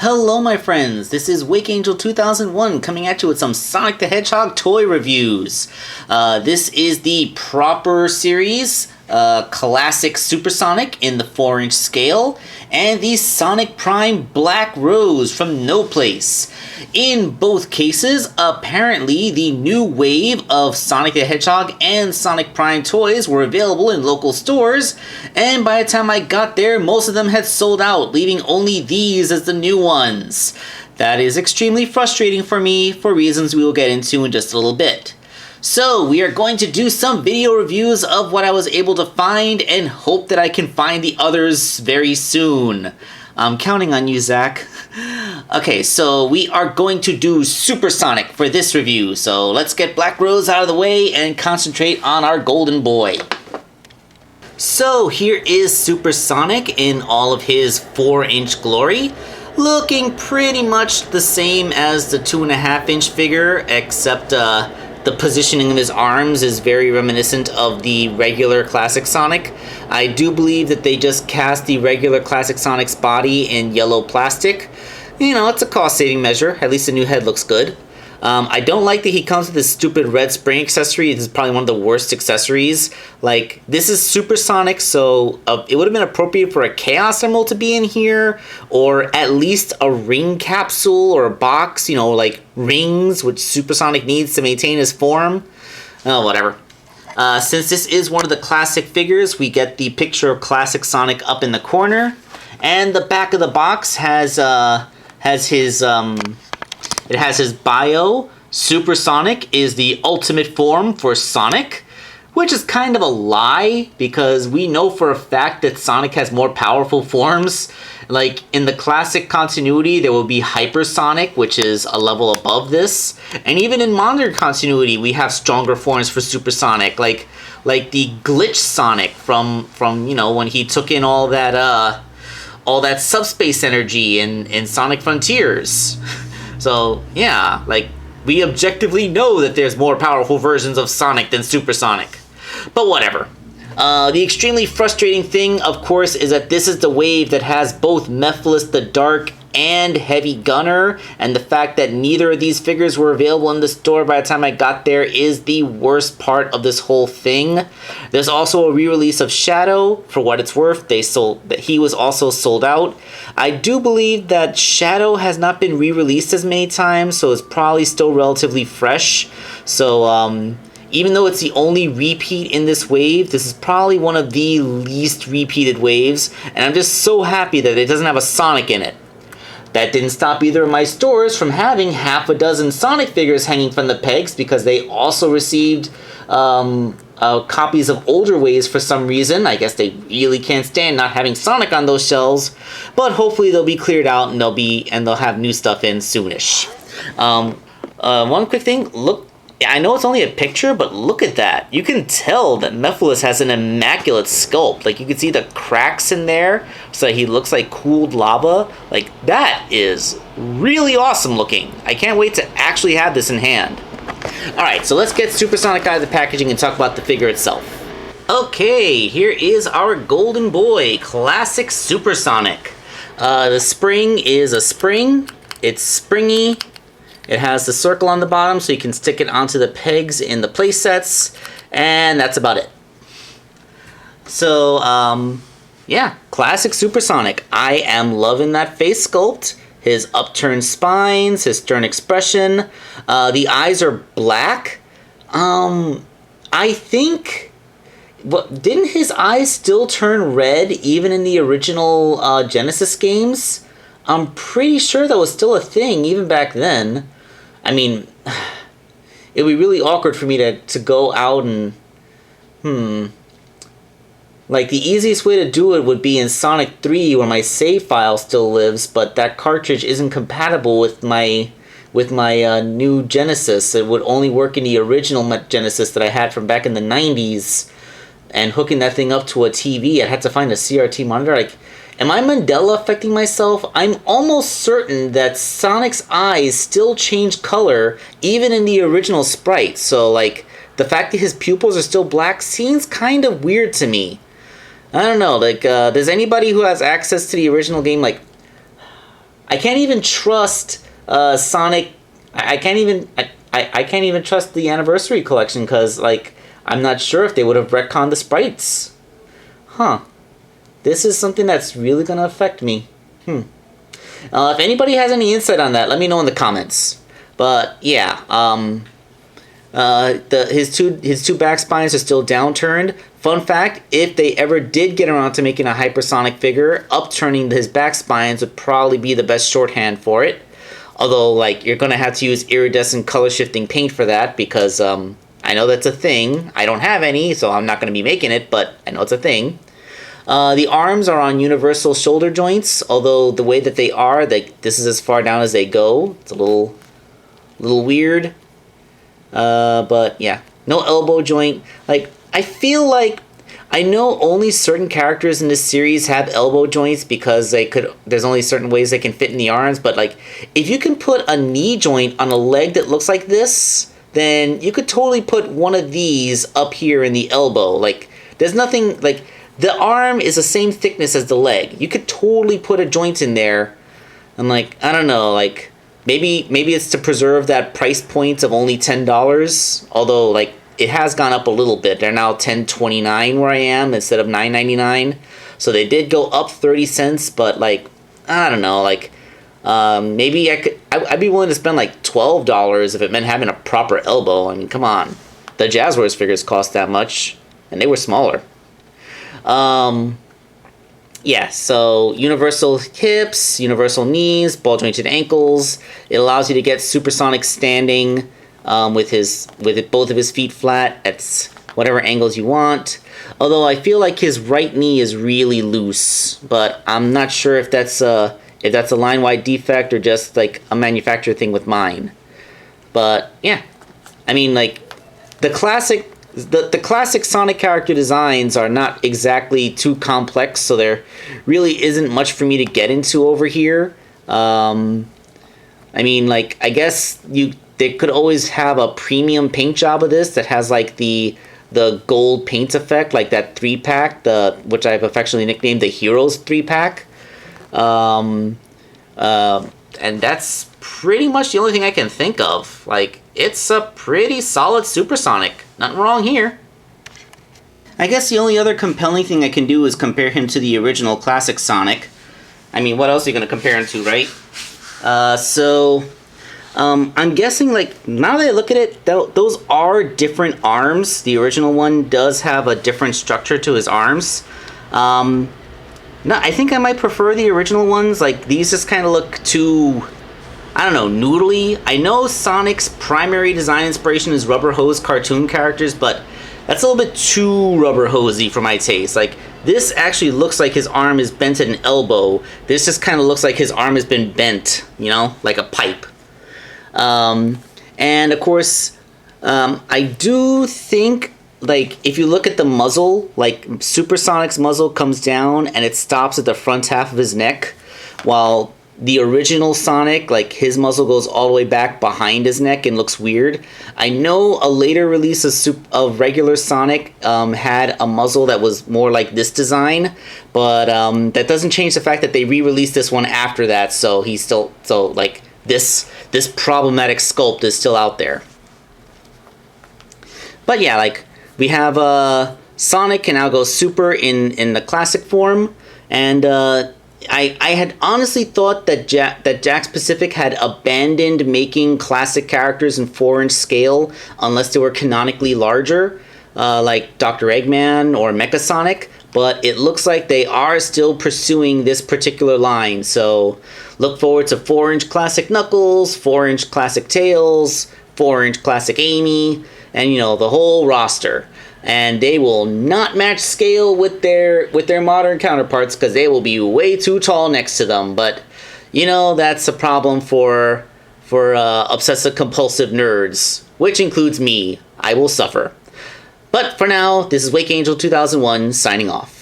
Hello my friends, this is Wake Angel 2001 coming at you with some Sonic the Hedgehog toy reviews. This is the proper series, Classic Supersonic in the 4-inch scale, and the Sonic Prime Black Rose from No Place. In both cases, apparently the new wave of Sonic the Hedgehog and Sonic Prime toys were available in local stores, and by the time I got there, most of them had sold out, leaving only these as the new ones. That is extremely frustrating for me, for reasons we will get into in just a little bit. So, we are going to do some video reviews of what I was able to find and hope that I can find the others very soon. I'm counting on you, Zach. Okay, so we are going to do Supersonic for this review. So let's get Black Rose out of the way and concentrate on our golden boy. So here is Supersonic in all of his 4-inch glory. Looking pretty much the same as the 2.5-inch figure, except the positioning of his arms is very reminiscent of the regular Classic Sonic. I do believe that they just cast the regular Classic Sonic's body in yellow plastic. You know, it's a cost-saving measure. At least the new head looks good. I don't like that he comes with this stupid red spring accessory. This is probably one of the worst accessories. Like, this is Supersonic, so it would have been appropriate for a Chaos Emerald to be in here, or at least a ring capsule or a box, you know, like rings, which Supersonic needs to maintain his form. Oh, whatever. Since this is one of the classic figures, we get the picture of Classic Sonic up in the corner, and the back of the box has his it has his bio. Supersonic is the ultimate form for Sonic, which is kind of a lie because we know for a fact that Sonic has more powerful forms. Like in the classic continuity, there will be Hypersonic, which is a level above this, and even in modern continuity, we have stronger forms for Supersonic, like the Glitch Sonic from you know, when he took in all that subspace energy in Sonic Frontiers. So, yeah, like, we objectively know that there's more powerful versions of Sonic than Supersonic. But whatever. The extremely frustrating thing, of course, is that this is the wave that has both Mephiles the Dark and Heavy Gunner, and the fact that neither of these figures were available in the store by the time I got there is the worst part of this whole thing. There's also a re-release of Shadow. For what it's worth, he was also sold out. I do believe that Shadow has not been re-released as many times, so it's probably still relatively fresh. So, even though it's the only repeat in this wave, this is probably one of the least repeated waves, and I'm just so happy that it doesn't have a Sonic in it. That didn't stop either of my stores from having half a dozen Sonic figures hanging from the pegs because they also received copies of older waves for some reason. I guess they really can't stand not having Sonic on those shelves, but hopefully they'll be cleared out and they'll have new stuff in soonish. One quick thing, look. I know it's only a picture, but look at that. You can tell that Mephiles has an immaculate sculpt. Like, you can see the cracks in there, so he looks like cooled lava. Like, that is really awesome looking. I can't wait to actually have this in hand. Alright, so let's get Supersonic out of the packaging and talk about the figure itself. Okay, here is our golden boy, Classic Supersonic. The spring is a spring. It's springy. It has the circle on the bottom, so you can stick it onto the pegs in the play sets, and that's about it. So, yeah, Classic Supersonic. I am loving that face sculpt, his upturned spines, his stern expression. The eyes are black. I think, didn't his eyes still turn red even in the original Genesis games? I'm pretty sure that was still a thing even back then. I mean, it would be really awkward for me to go out and, like, the easiest way to do it would be in Sonic 3 where my save file still lives, but that cartridge isn't compatible with my new Genesis. It would only work in the original Genesis that I had from back in the 90s, and hooking that thing up to a TV, I'd have to find a CRT monitor. Like, am I Mandela affecting myself? I'm almost certain that Sonic's eyes still change color even in the original sprite. So, like, the fact that his pupils are still black seems kind of weird to me. I don't know, like, does anybody who has access to the original game, like, I can't even trust Sonic. I can't even I can't even trust the Anniversary Collection because like I'm not sure if they would have retconned the sprites. Huh. This is something that's really gonna affect me. If anybody has any insight on that, let me know in the comments. But yeah, his two back spines are still downturned. Fun fact: if they ever did get around to making a hypersonic figure, upturning his back spines would probably be the best shorthand for it. Although, like, you're gonna have to use iridescent color shifting paint for that because I know that's a thing. I don't have any, so I'm not gonna be making it, but I know it's a thing. The arms are on universal shoulder joints, although the way that they are, this is as far down as they go. It's a little weird. But yeah, no elbow joint. Like, I feel like I know only certain characters in this series have elbow joints because there's only certain ways they can fit in the arms, but like if you can put a knee joint on a leg that looks like this, then you could totally put one of these up here in the elbow. Like there's nothing like the arm is the same thickness as the leg. You could totally put a joint in there. And like I don't know, like maybe it's to preserve that price point of only $10, although like it has gone up a little bit. They're now $10.29 where I am instead of $9.99. So they did go up 30 cents, but like I don't know, like maybe I'd be willing to spend like $12 if it meant having a proper elbow. I mean, come on. The Jazzwares figures cost that much and they were smaller. Yeah, so universal hips, universal knees, ball jointed ankles. It allows you to get Supersonic standing with both of his feet flat at whatever angles you want. Although I feel like his right knee is really loose, but I'm not sure if that's a line-wide defect or just like a manufacturer thing with mine. But yeah, I mean like the classic Sonic character designs are not exactly too complex, so there really isn't much for me to get into over here. I mean, like, I guess they could always have a premium paint job of this that has like the gold paint effect, like that 3-pack, which I've affectionately nicknamed the Heroes 3-pack. And that's pretty much the only thing I can think of. Like, it's a pretty solid Supersonic. Nothing wrong here. I guess the only other compelling thing I can do is compare him to the original Classic Sonic. I mean, what else are you going to compare him to, right? I'm guessing, like, now that I look at it, those are different arms. The original one does have a different structure to his arms. No, I think I might prefer the original ones. Like, these just kind of look too, I don't know, noodly. I know Sonic's primary design inspiration is Rubber Hose cartoon characters, but that's a little bit too rubber hosey for my taste. Like, this actually looks like his arm is bent at an elbow. This just kind of looks like his arm has been bent, you know, like a pipe. And of course, I do think, like, if you look at the muzzle, like, Supersonic's muzzle comes down and it stops at the front half of his neck, while the original Sonic, like, his muzzle goes all the way back behind his neck and looks weird. I know a later release of regular Sonic had a muzzle that was more like this design, but that doesn't change the fact that they re-released this one after that, so he's still, so, like, this problematic sculpt is still out there. But yeah, like, we have Sonic can now go Super in the classic form, and I had honestly thought that Jakks Pacific had abandoned making classic characters in 4-inch scale unless they were canonically larger, like Dr. Eggman or Mecha Sonic, but it looks like they are still pursuing this particular line, so look forward to 4-inch classic Knuckles, 4-inch classic Tails, 4-inch classic Amy, and, you know, the whole roster. And they will not match scale with their modern counterparts because they will be way too tall next to them. But, you know, that's a problem for obsessive compulsive nerds, which includes me. I will suffer. But for now, this is Wake Angel 2001 signing off.